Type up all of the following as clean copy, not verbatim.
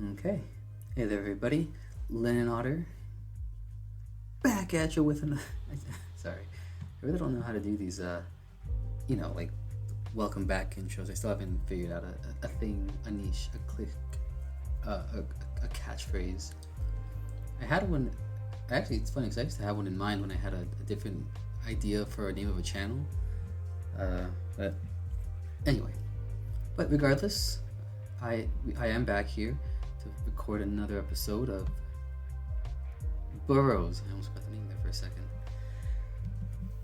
Okay. Hey there, everybody. Linen Otter back at you with another. Sorry. I really don't know how to do these, like welcome back intros. I still haven't figured out a thing, a niche, a click, a catchphrase. I had one. Actually, it's funny because I used to have one in mind when I had a different idea for a name of a channel. But anyway. But regardless, I am back here to record another episode of Burrows. I almost got the name there for a second.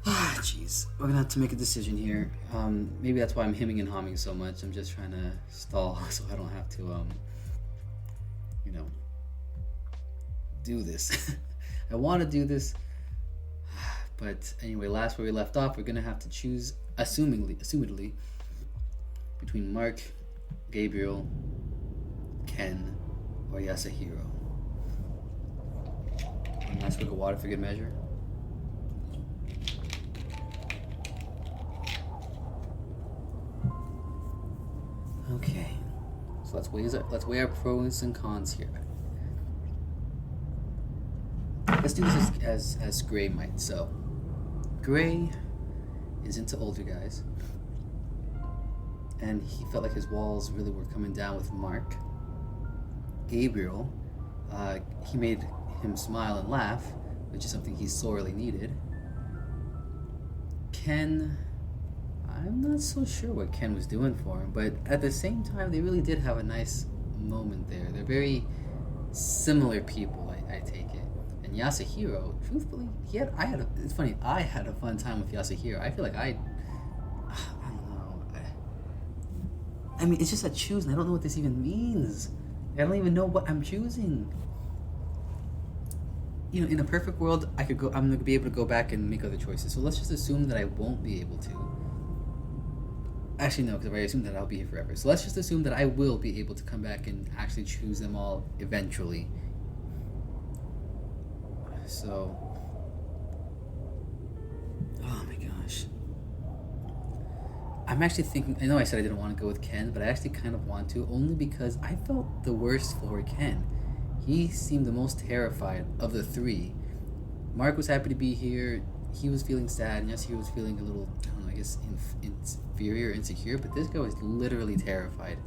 Jeez. We're gonna have to make a decision here. Maybe that's why I'm hemming and hawing so much. I'm just trying to stall so I don't have to, do this. I want to do this. But anyway, last where we left off, we're gonna have to choose, assumedly, between Mark, Gabriel, Ken, or Yasuhiro. A nice drink of water for good measure. Okay, so let's weigh our pros and cons here. Let's do this as Gray might. So, Gray is into older guys, and he felt like his walls really were coming down with Mark. Gabriel, he made him smile and laugh, which is something he sorely needed. Ken, I'm not so sure what Ken was doing for him, but at the same time, they really did have a nice moment there. They're very similar people, I take it. And Yasuhiro, truthfully, it's funny, I had a fun time with Yasuhiro. I feel like I don't know. I mean, it's just a choose, and I don't know what this even means. I don't even know what I'm choosing. In a perfect world, I'm gonna be able to go back and make other choices. So let's just assume that I won't be able to. Actually, no, because if I assume that I'll be here forever. So let's just assume that I will be able to come back and actually choose them all eventually. So, oh my gosh. I'm actually thinking, I know I said I didn't want to go with Ken, but I actually kind of want to, only because I felt the worst for Ken. He seemed the most terrified of the three. Mark was happy to be here. He was feeling sad, and yes, he was feeling a little, I don't know, I guess inferior, insecure, but this guy was literally terrified.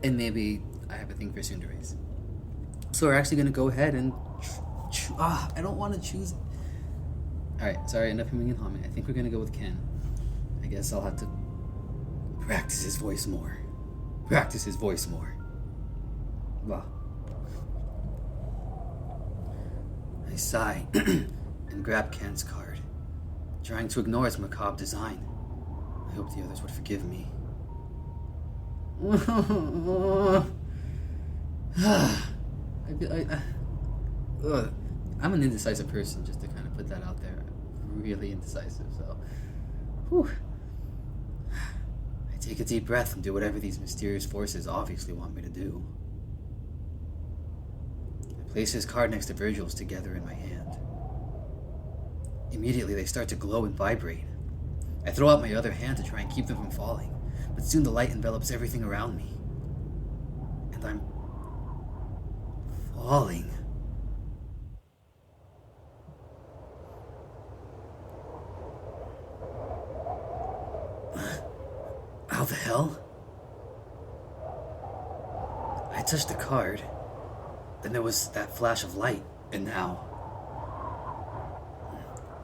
And maybe I have a thing for tsunderes. So we're actually going to go ahead and I don't want to choose. Alright, sorry, enough hemming and hawing. I think we're going to go with Ken. I guess I'll have to practice his voice more. Wow. I sigh and grab Ken's card, trying to ignore its macabre design. I hope the others would forgive me. I'm an indecisive person, just to kind of put that out there. Really indecisive, so. Whew. I take a deep breath and do whatever these mysterious forces obviously want me to do. I place his card next to Virgil's together in my hand. Immediately they start to glow and vibrate. I throw out my other hand to try and keep them from falling, but soon the light envelops everything around me. And I'm falling. How the hell? I touched the card, then there was that flash of light, and now,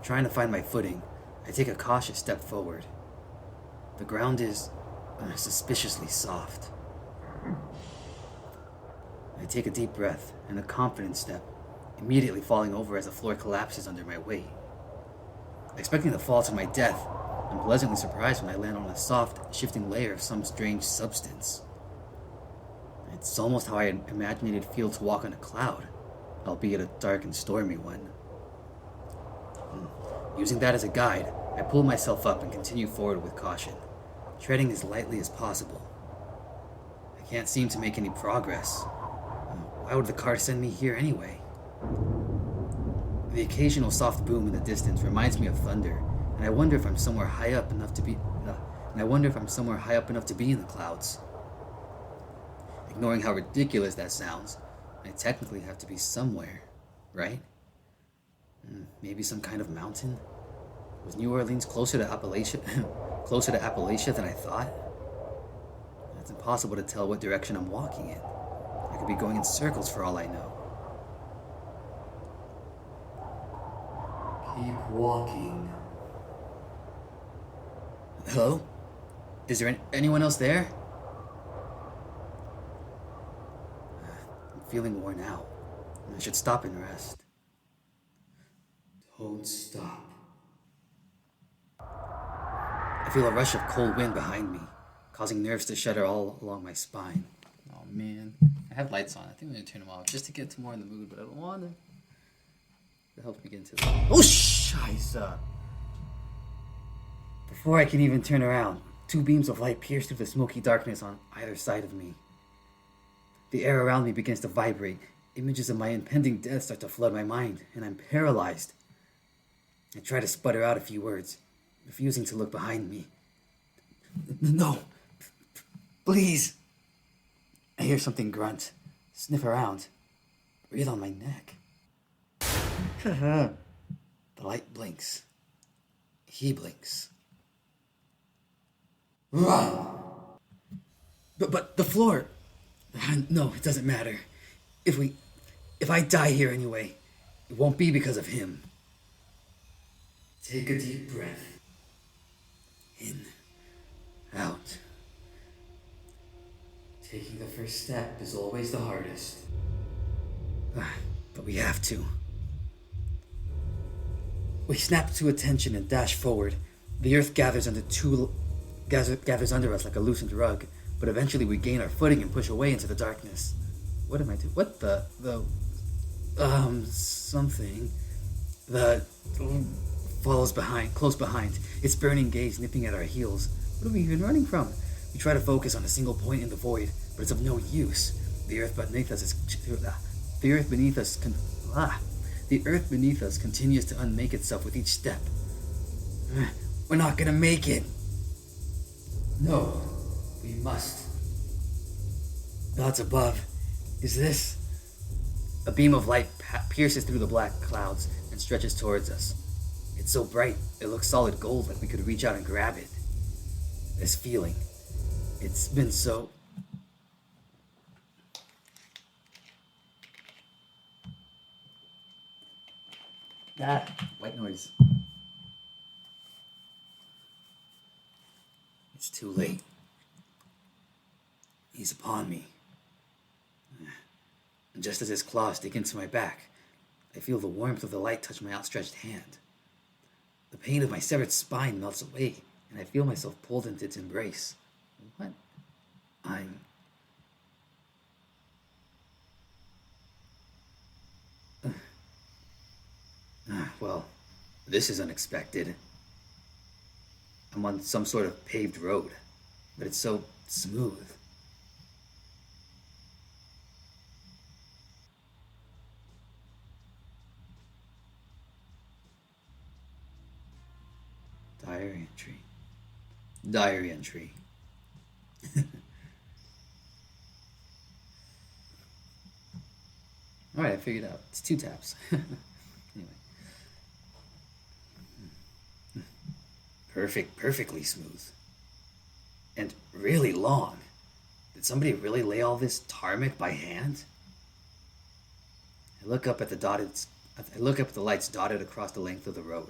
trying to find my footing, I take a cautious step forward. The ground is suspiciously soft. I take a deep breath and a confident step, immediately falling over as the floor collapses under my weight. Expecting to fall to my death, I'm pleasantly surprised when I land on a soft, shifting layer of some strange substance. It's almost how I imagined it'd feel to walk on a cloud, albeit a dark and stormy one. Using that as a guide, I pull myself up and continue forward with caution, treading as lightly as possible. I can't seem to make any progress. Why would the car send me here anyway? The occasional soft boom in the distance reminds me of thunder, and I wonder if I'm somewhere high up enough to be in the clouds. Ignoring how ridiculous that sounds, I technically have to be somewhere, right? Maybe some kind of mountain? Was New Orleans closer to Appalachia, closer to Appalachia than I thought? It's impossible to tell what direction I'm walking in. I could be going in circles for all I know. Keep walking. Hello? Is there anyone else there? I'm feeling worn out. I should stop and rest. Don't stop. I feel a rush of cold wind behind me, causing nerves to shudder all along my spine. Oh man, I have lights on. I think I'm gonna turn them off just to get more in the mood, but I don't want to. It helps me get into the... Oh, Scheiße! Before I can even turn around, two beams of light pierce through the smoky darkness on either side of me. The air around me begins to vibrate. Images of my impending death start to flood my mind, and I'm paralyzed. I try to sputter out a few words, refusing to look behind me. No! Please! I hear something grunt, sniff around, breathe on my neck. The light blinks. He blinks. Run! But the floor... No, it doesn't matter. If I die here anyway, it won't be because of him. Take a deep breath. In. Out. Taking the first step is always the hardest. But we have to. We snap to attention and dash forward. The earth gathers under us like a loosened rug, but eventually we gain our footing and push away into the darkness. What am I doing? What something. Follows behind, close behind, its burning gaze nipping at our heels. What are we even running from? We try to focus on a single point in the void, but it's of no use. The earth beneath us continues to unmake itself with each step. We're not gonna make it. No, we must. Gods above, is this? A beam of light pierces through the black clouds and stretches towards us. It's so bright, it looks solid gold, like we could reach out and grab it. This feeling, it's been so... White noise. It's too late. He's upon me. And just as his claws dig into my back, I feel the warmth of the light touch my outstretched hand. The pain of my severed spine melts away, and I feel myself pulled into its embrace. What? Well, this is unexpected. I'm on some sort of paved road, but it's so smooth. Diary entry. Alright, I figured it out. It's 2 taps. Anyway. Perfectly smooth. And really long. Did somebody really lay all this tarmac by hand? I look up at the lights dotted across the length of the road.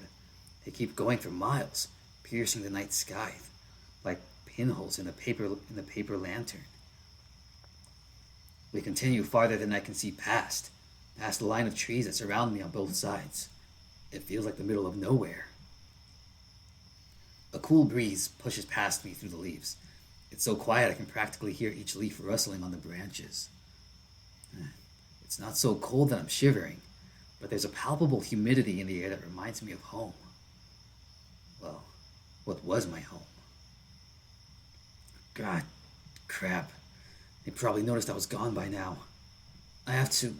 They keep going for miles, piercing the night sky, like pinholes in a paper lantern. We continue farther than I can see past the line of trees that surround me on both sides. It feels like the middle of nowhere. A cool breeze pushes past me through the leaves. It's so quiet I can practically hear each leaf rustling on the branches. It's not so cold that I'm shivering, but there's a palpable humidity in the air that reminds me of home. Well, what was my home? God, crap. They probably noticed I was gone by now. I have to...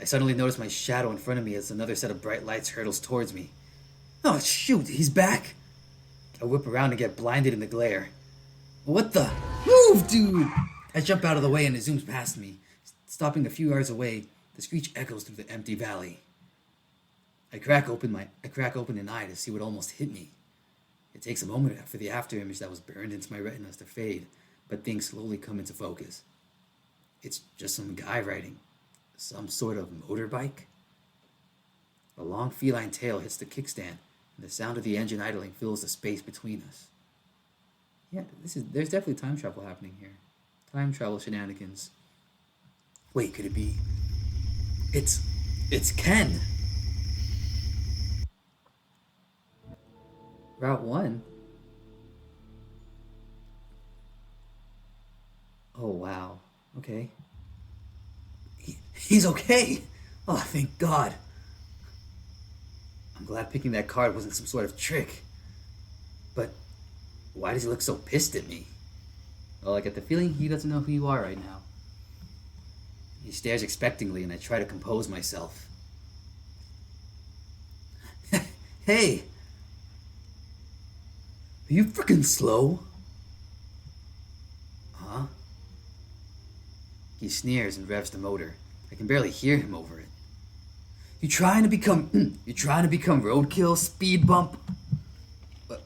I suddenly notice my shadow in front of me as another set of bright lights hurtles towards me. Oh, shoot, he's back! I whip around and get blinded in the glare. What the... Move, dude! I jump out of the way and it zooms past me. Stopping a few yards away, the screech echoes through the empty valley. I crack open an eye to see what almost hit me. It takes a moment for the afterimage that was burned into my retinas to fade, but things slowly come into focus. It's just some guy riding some sort of motorbike. A long feline tail hits the kickstand, and the sound of the engine idling fills the space between us. Yeah, there's definitely time travel happening here. Time travel shenanigans. Wait, could it be? It's Ken. Route 1? Oh, wow. Okay. He's okay! Oh, thank God. I'm glad picking that card wasn't some sort of trick. But why does he look so pissed at me? Well, I get the feeling he doesn't know who you are right now. He stares expectantly and I try to compose myself. Hey! Are you freaking slow? Huh? He sneers and revs the motor. I can barely hear him over it. You trying to become roadkill, speed bump?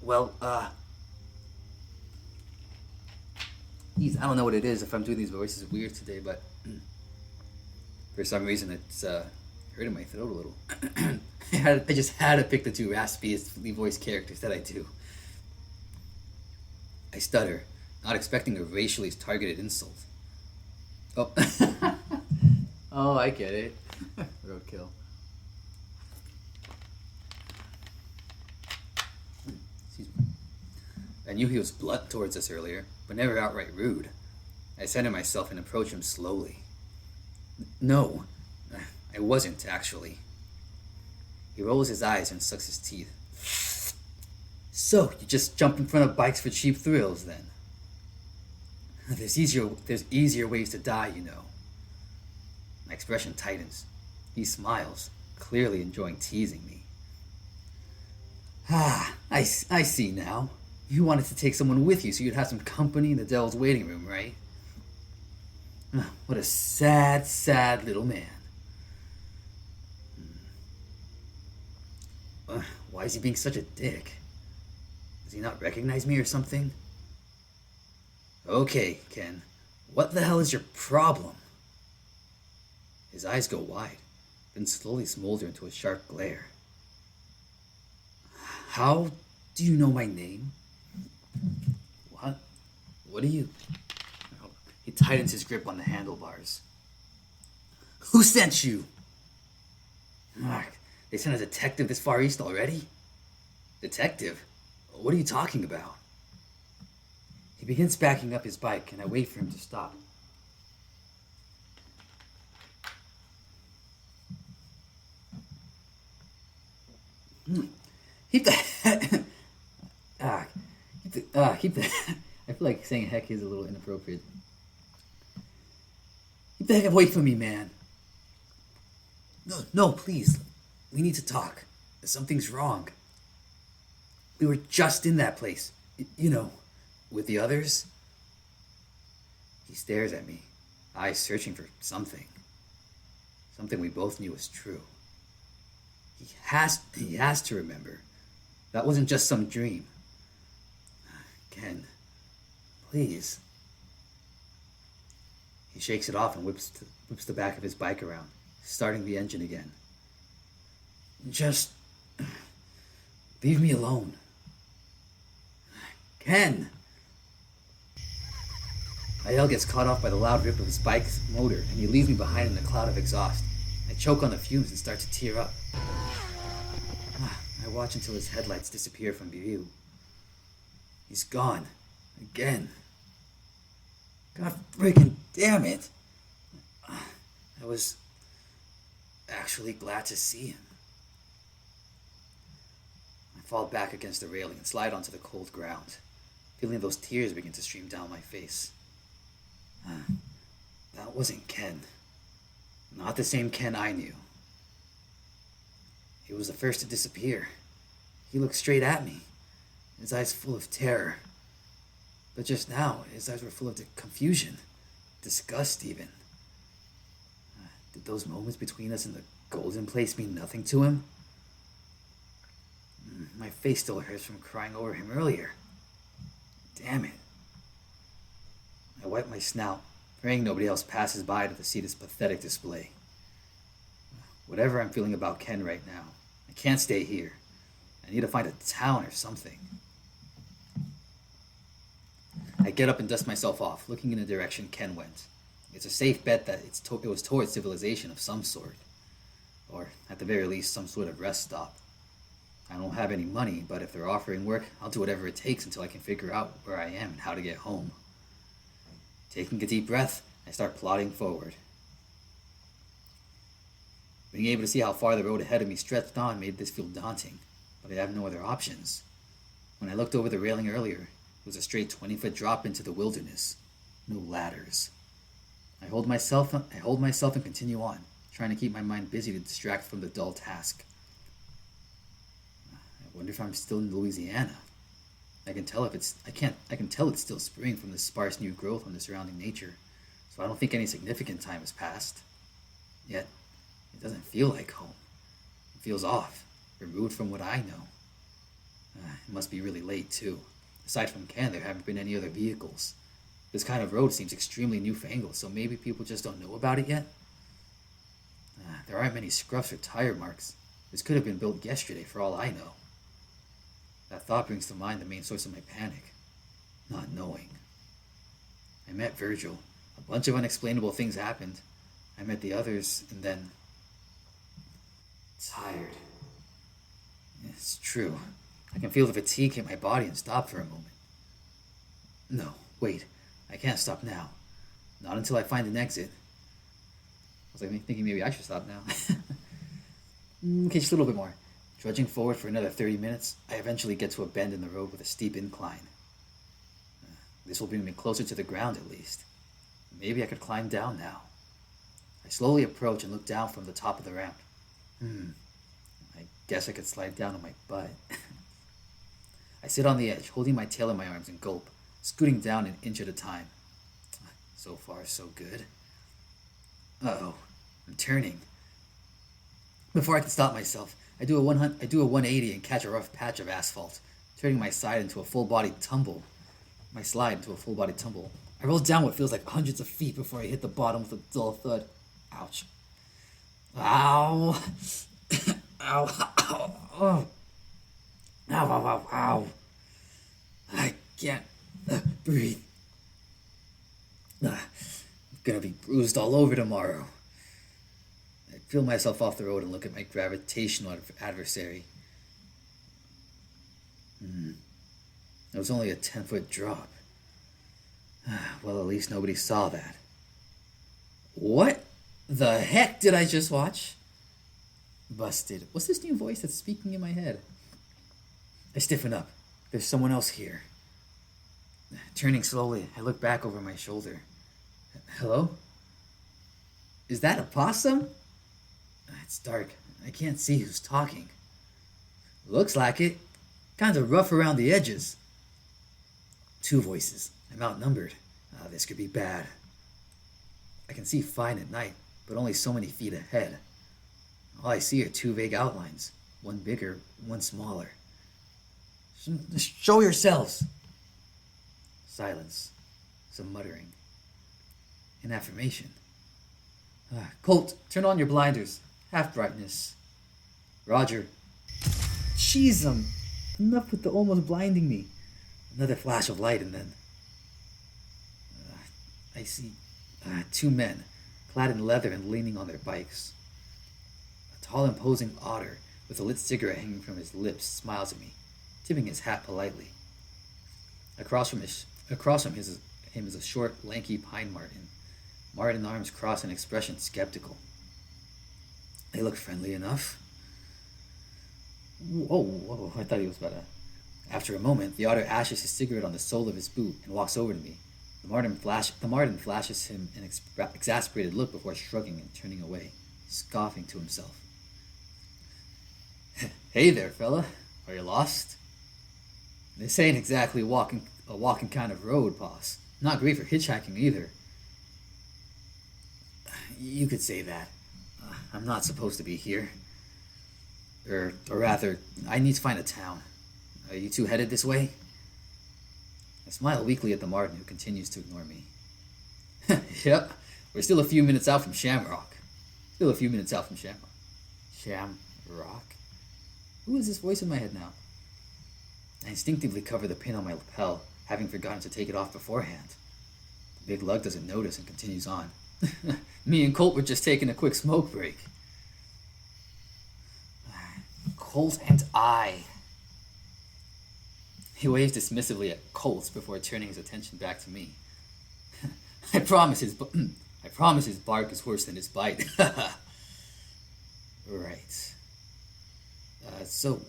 Well, geez, I don't know what it is if I'm doing these voices weird today, but for some reason it's hurting my throat a little. I just had to pick the two raspiest voice characters that I do. I stutter, not expecting a racially targeted insult. Oh, oh, I get it. Roadkill. Excuse me. I knew he was blunt towards us earlier, but never outright rude. I centered myself and approached him slowly. No, I wasn't, actually. He rolls his eyes and sucks his teeth. So, you just jump in front of bikes for cheap thrills, then? There's easier ways to die, you know. My expression tightens. He smiles, clearly enjoying teasing me. I see now. You wanted to take someone with you so you'd have some company in the Devil's waiting room, right? What a sad, sad little man. Why is he being such a dick? Does he not recognize me or something? Okay, Ken. What the hell is your problem? His eyes go wide, then slowly smolder into a sharp glare. How do you know my name? What? What are you? Oh, he tightens his grip on the handlebars. Who sent you? They sent a detective this far east already? Detective? What are you talking about? He begins backing up his bike, and I wait for him to stop. Keep the I feel like saying heck is a little inappropriate. Keep the heck away from me, man. No, please. We need to talk. Something's wrong. We were just in that place. You know, with the others. He stares at me, eyes searching for something. Something we both knew was true. He has to remember. That wasn't just some dream. Ken, please. He shakes it off and whips the back of his bike around, starting the engine again. Just leave me alone. Ken! My yell gets caught off by the loud rip of his bike's motor, and he leaves me behind in a cloud of exhaust. I choke on the fumes and start to tear up. I watch until his headlights disappear from view. He's gone. Again. God freaking damn it. I was actually glad to see him. I fall back against the railing and slide onto the cold ground, feeling those tears begin to stream down my face. That wasn't Ken. Not the same Ken I knew. He was the first to disappear. He looked straight at me, his eyes full of terror. But just now, his eyes were full of confusion, disgust even. Did those moments between us in the golden place mean nothing to him? My face still hurts from crying over him earlier. Damn it. I wipe my snout, praying nobody else passes by to see this pathetic display. Whatever I'm feeling about Ken right now, I can't stay here. I need to find a town or something. I get up and dust myself off, looking in the direction Ken went. It's a safe bet that it was towards civilization of some sort. Or, at the very least, some sort of rest stop. I don't have any money, but if they're offering work, I'll do whatever it takes until I can figure out where I am and how to get home. Taking a deep breath, I start plodding forward. Being able to see how far the road ahead of me stretched on made this feel daunting, but I have no other options. When I looked over the railing earlier, it was a straight 20-foot drop into the wilderness. No ladders. I hold myself and continue on, trying to keep my mind busy to distract from the dull task. I wonder if I'm still in Louisiana. I can tell it's still spring from the sparse new growth on the surrounding nature, so I don't think any significant time has passed. Yet, it doesn't feel like home. It feels off, removed from what I know. It must be really late, too. Aside from Ken, there haven't been any other vehicles. This kind of road seems extremely newfangled, so maybe people just don't know about it yet? There aren't many scuffs or tire marks. This could have been built yesterday, for all I know. That thought brings to mind the main source of my panic. Not knowing. I met Virgil. A bunch of unexplainable things happened. I met the others, and then... Tired. It's true. I can feel the fatigue hit my body and stop for a moment. No, wait. I can't stop now. Not until I find an exit. I was thinking maybe I should stop now. Okay, just a little bit more. Trudging forward for another 30 minutes, I eventually get to a bend in the road with a steep incline. This will bring me closer to the ground at least. Maybe I could climb down now. I slowly approach and look down from the top of the ramp. I guess I could slide down on my butt. I sit on the edge, holding my tail in my arms and gulp, scooting down an inch at a time. So far, so good. Uh-oh, I'm turning. Before I can stop myself, I do a 180 and catch a rough patch of asphalt, turning my slide into a full-body tumble. I roll down what feels like hundreds of feet before I hit the bottom with a dull thud. Ouch. Ow. Ow. Ow. Oh. Ow, ow, ow, ow. I can't breathe. I'm gonna be bruised all over tomorrow. I peel myself off the road and look at my gravitational adversary. It was only a 10-foot drop. Well, at least nobody saw that. What the heck did I just watch? Busted. What's this new voice that's speaking in my head? I stiffen up. There's someone else here. Turning slowly, I look back over my shoulder. Hello? Is that a possum? It's dark. I can't see who's talking. Looks like it. Kinda rough around the edges. Two voices. I'm outnumbered. This could be bad. I can see fine at night, but only so many feet ahead. All I see are two vague outlines. One bigger, one smaller. Show yourselves! Silence. Some muttering. An affirmation. Colt, turn on your blinders. Half brightness. Roger. Jeez, enough with the almost blinding me. Another flash of light and then... I see two men, clad in leather and leaning on their bikes. A tall, imposing otter with a lit cigarette hanging from his lips smiles at me, tipping his hat politely. Across from him is a short, lanky pine marten. Marten arms crossed an expression skeptical. They look friendly enough. Whoa, I thought he was about to... After a moment, the otter ashes his cigarette on the sole of his boot and walks over to me. The marten flashes him an exasperated look before shrugging and turning away, scoffing to himself. Hey there, fella. Are you lost? This ain't exactly walking a walking kind of road, boss. Not great for hitchhiking either. You could say that. I'm not supposed to be here. Or rather, I need to find a town. Are you two headed this way? I smile weakly at the Martin, who continues to ignore me. Yep, we're still a few minutes out from Shamrock. Still a few minutes out from Shamrock. Shamrock? Who is this voice in my head now? I instinctively cover the pin on my lapel, having forgotten to take it off beforehand. The big lug doesn't notice and continues on. Me and Colt were just taking a quick smoke break. Colt and I. He waves dismissively at Colt before turning his attention back to me. I promise his bark is worse than his bite. Right. So,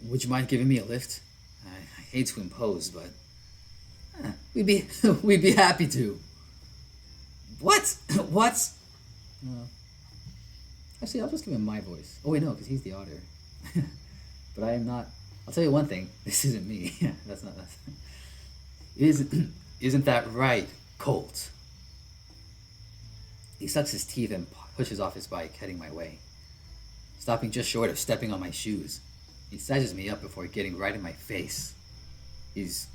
would you mind giving me a lift? I hate to impose, but we'd be happy to. What? What? Actually, I'll just give him my voice. Oh wait, no, because he's the otter. But I am not. I'll tell you one thing. This isn't me. That's not. Isn't that right, Colt? He sucks his teeth and pushes off his bike, heading my way, stopping just short of stepping on my shoes. He sizes me up before getting right in my face. He's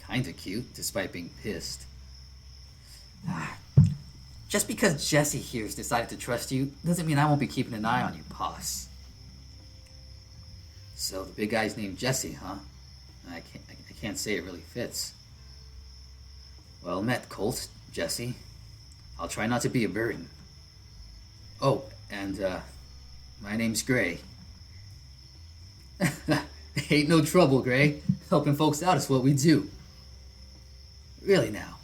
kinda cute, despite being pissed. Just because Jesse here's decided to trust you doesn't mean I won't be keeping an eye on you, boss. So the big guy's named Jesse, huh? I can't say it really fits. Well met, Colt, Jesse. I'll try not to be a burden. Oh, and my name's Gray. Ain't no trouble, Gray. Helping folks out is what we do. Really now.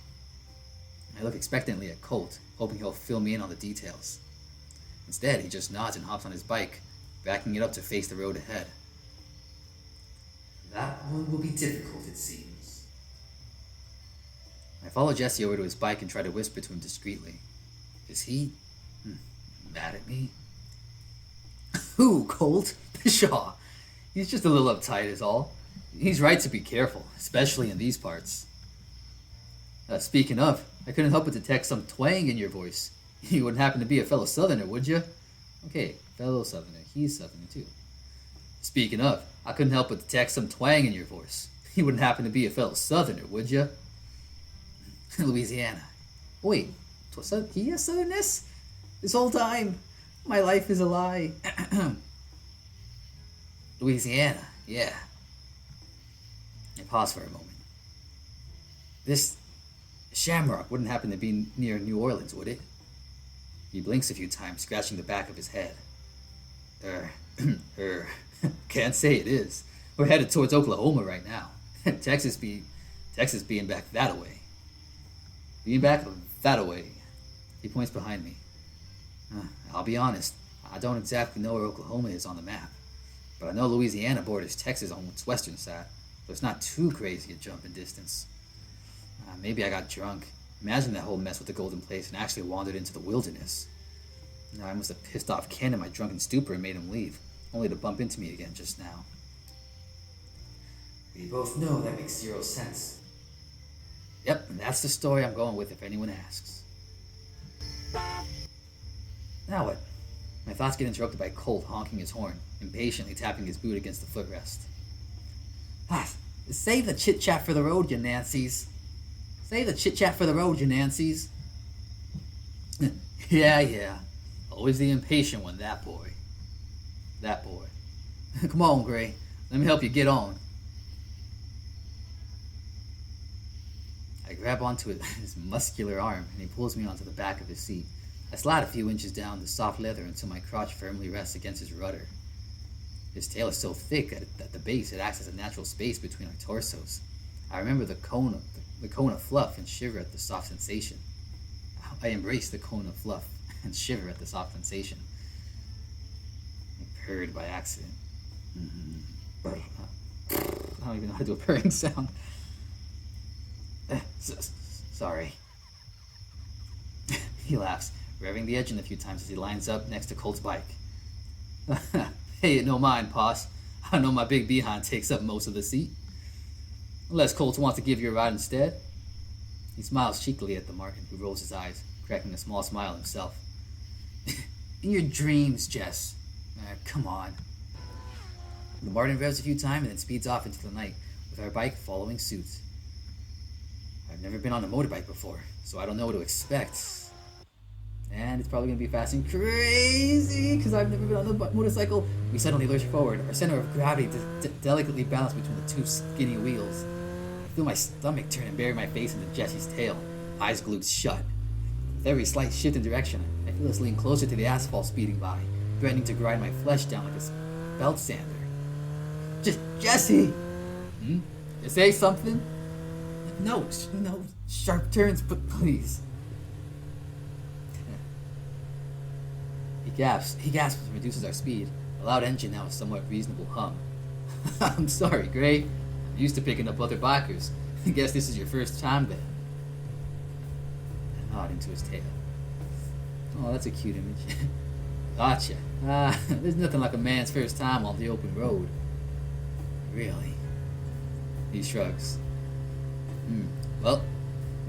I look expectantly at Colt, hoping he'll fill me in on the details. Instead, he just nods and hops on his bike, backing it up to face the road ahead. That one will be difficult, it seems. I follow Jesse over to his bike and try to whisper to him discreetly. Is he mad at me? Who, Colt? Pshaw. He's just a little uptight is all. He's right to be careful, especially in these parts. Speaking of, I couldn't help but detect some twang in your voice. You wouldn't happen to be a fellow Southerner, would you? Okay, fellow Southerner. He's Southerner too. Speaking of, I couldn't help but detect some twang in your voice. You wouldn't happen to be a fellow Southerner, would you? Louisiana. Wait, was he a Southerness? This whole time, my life is a lie. Louisiana, yeah. I pause for a moment. This Shamrock wouldn't happen to be near New Orleans, would it? He blinks a few times, scratching the back of his head. Can't say it is. We're headed towards Oklahoma right now. Texas being back that way. Being back that way. He points behind me. I'll be honest, I don't exactly know where Oklahoma is on the map. But I know Louisiana borders Texas on its western side, so it's not too crazy a jump in distance. Maybe I got drunk. Imagine that whole mess with the Golden Place and actually wandered into the wilderness. I must have pissed off Ken in my drunken stupor and made him leave, only to bump into me again just now. We both know that makes zero sense. Yep, and that's the story I'm going with if anyone asks. Now what? My thoughts get interrupted by Colt honking his horn, impatiently tapping his boot against the footrest. Save the chit-chat for the road, you Nancy's. Save the chit-chat for the road, you Nancy's. Yeah. Always the impatient one, that boy. Come on, Gray. Let me help you get on. I grab onto his muscular arm, and he pulls me onto the back of his seat. I slide a few inches down the soft leather until my crotch firmly rests against his rudder. His tail is so thick at the base it acts as a natural space between our torsos. I remember the cone of fluff and shiver at the soft sensation. I embrace the cone of fluff and shiver at the soft sensation. I purred by accident. I don't even know how to do a purring sound. Sorry. He laughs, revving the engine a few times as he lines up next to Colt's bike. Hey, no mind, boss. I know my big behind takes up most of the seat. Unless Colt wants to give you a ride instead. He smiles cheekily at the Martin, who rolls his eyes, cracking a small smile himself. In your dreams, Jess. Come on. The Martin revs a few times and then speeds off into the night, with our bike following suit. I've never been on a motorbike before, so I don't know what to expect. And it's probably going to be fast and crazy, because I've never been on a motorcycle. We suddenly lurch forward, our center of gravity delicately balanced between the two skinny wheels. I feel my stomach turn and bury my face into Jesse's tail, eyes glued shut. With every slight shift in direction, I feel us lean closer to the asphalt speeding by, threatening to grind my flesh down like a belt sander. Jesse! You say something? No, sharp turns, but please. He gasps and reduces our speed. A loud engine now a somewhat reasonable hum. I'm sorry, Gray. I'm used to picking up other bikers. I guess this is your first time then. I nod into his tail. Oh, that's a cute image. Gotcha. There's nothing like a man's first time on the open road. Really? He shrugs. Well,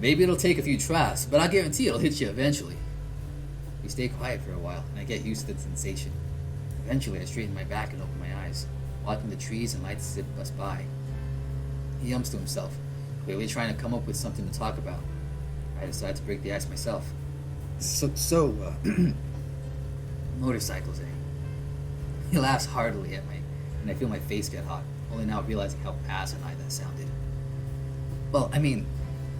maybe it'll take a few tries, but I guarantee it'll hit you eventually. We stay quiet for a while, and I get used to the sensation. Eventually, I straighten my back and open my eyes, watching the trees and lights zip us by. He hums to himself, clearly trying to come up with something to talk about. I decide to break the ice myself. Motorcycles, eh? He laughs heartily at me, and I feel my face get hot, only now realizing how asinine that sounded. Well, I mean,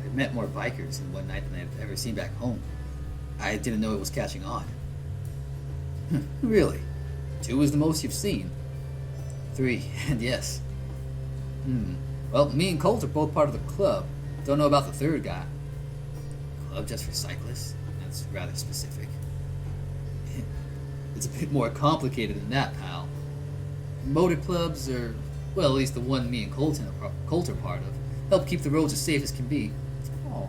I've met more bikers in one night than I've ever seen back home. I didn't know it was catching on. Really? 2 is the most you've seen? 3, and yes. Well, me and Colt are both part of the club. Don't know about the third guy. Club just for cyclists? That's rather specific. It's a bit more complicated than that, pal. Motor clubs are, well, at least the one me and Colt are part of, help keep the roads as safe as can be. Aww.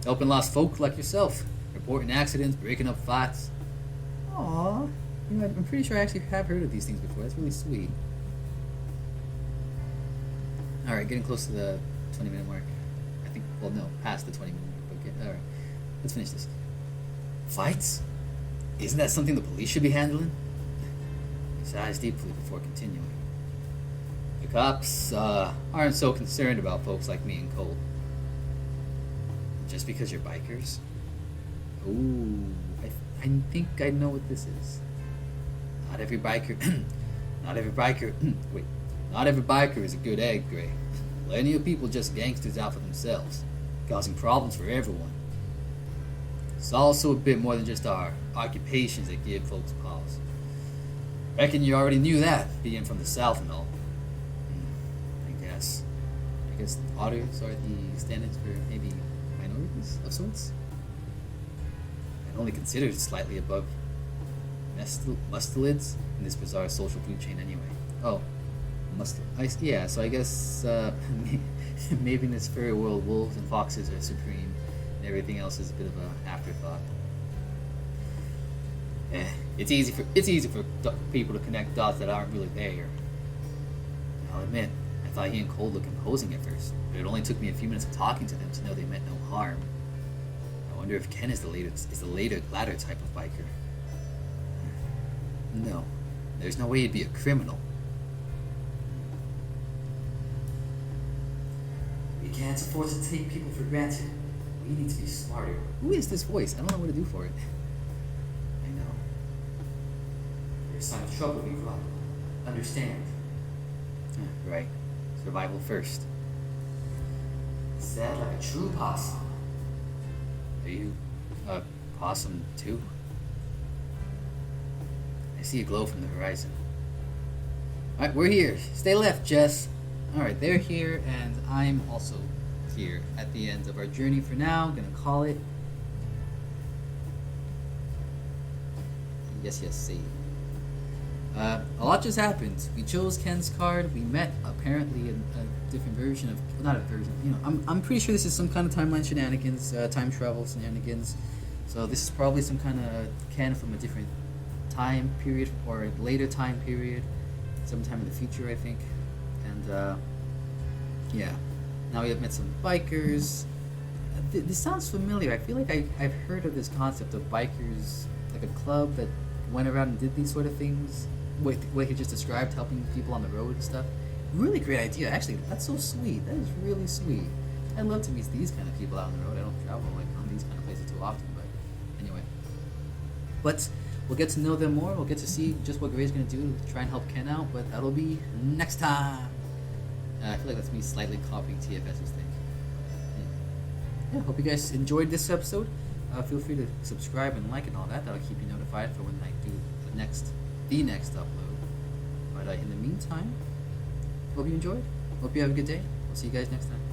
Helping lost folk like yourself, reporting accidents, breaking up fights. Aww. You know, I'm pretty sure I actually have heard of these things before. That's really sweet. Alright, getting close to the 20-minute mark. I think, well, no, past the 20-minute mark. But alright, let's finish this. Fights? Isn't that something the police should be handling? He sighs deeply before continuing. The cops aren't so concerned about folks like me and Colt. Just because you're bikers? Ooh, I think I know what this is. Not every biker is a good egg, Gray. Plenty of people just gangsters out for themselves, causing problems for everyone. It's also a bit more than just our occupations that give folks pause. Reckon you already knew that, being from the South and all. I guess otters are the stand-ins for maybe minorities of sorts. I'd only considered slightly above mustelids in this bizarre social food chain anyway. Oh, yeah, so I guess maybe in this fairy world, wolves and foxes are supreme, and everything else is a bit of an afterthought. It's easy for people to connect dots that aren't really there. I'll admit, I thought he and Colt looked imposing at first, but it only took me a few minutes of talking to them to know they meant no harm. I wonder if Ken is the latter type of biker. No, there's no way he'd be a criminal. We can't afford to take people for granted. We need to be smarter. Who is this voice? I don't know what to do for it. I know. There's some trouble we run. Understand? Right. Survival first. Said like a true possum. Are you a possum too? I see a glow from the horizon. Alright, we're here. Stay left, Jess. Alright, they're here, and I'm also here at the end of our journey for now. I'm gonna call it. Yes, save. A lot just happened. We chose Ken's card. We met apparently a different version of, well, not a version. You know, I'm pretty sure this is some kind of timeline shenanigans, time travel shenanigans. So this is probably some kind of Ken from a different time period or a later time period, sometime in the future, I think. And Yeah. Now we have met some bikers. This sounds familiar. I feel like I've heard of this concept of bikers, like a club that went around and did these sort of things. What he just described, helping people on the road and stuff. Really great idea. Actually, that's so sweet. That is really sweet. I'd love to meet these kind of people out on the road. I don't travel like on these kind of places too often, but anyway. But we'll get to know them more. We'll get to see just what Gray's gonna do to try and help Ken out. But that'll be next time. I feel like that's me slightly copying TFS's thing. Yeah, hope you guys enjoyed this episode. Feel free to subscribe and like and all that. That'll keep you notified for when I do the next upload. But in the meantime, hope you enjoyed. Hope you have a good day. We'll see you guys next time.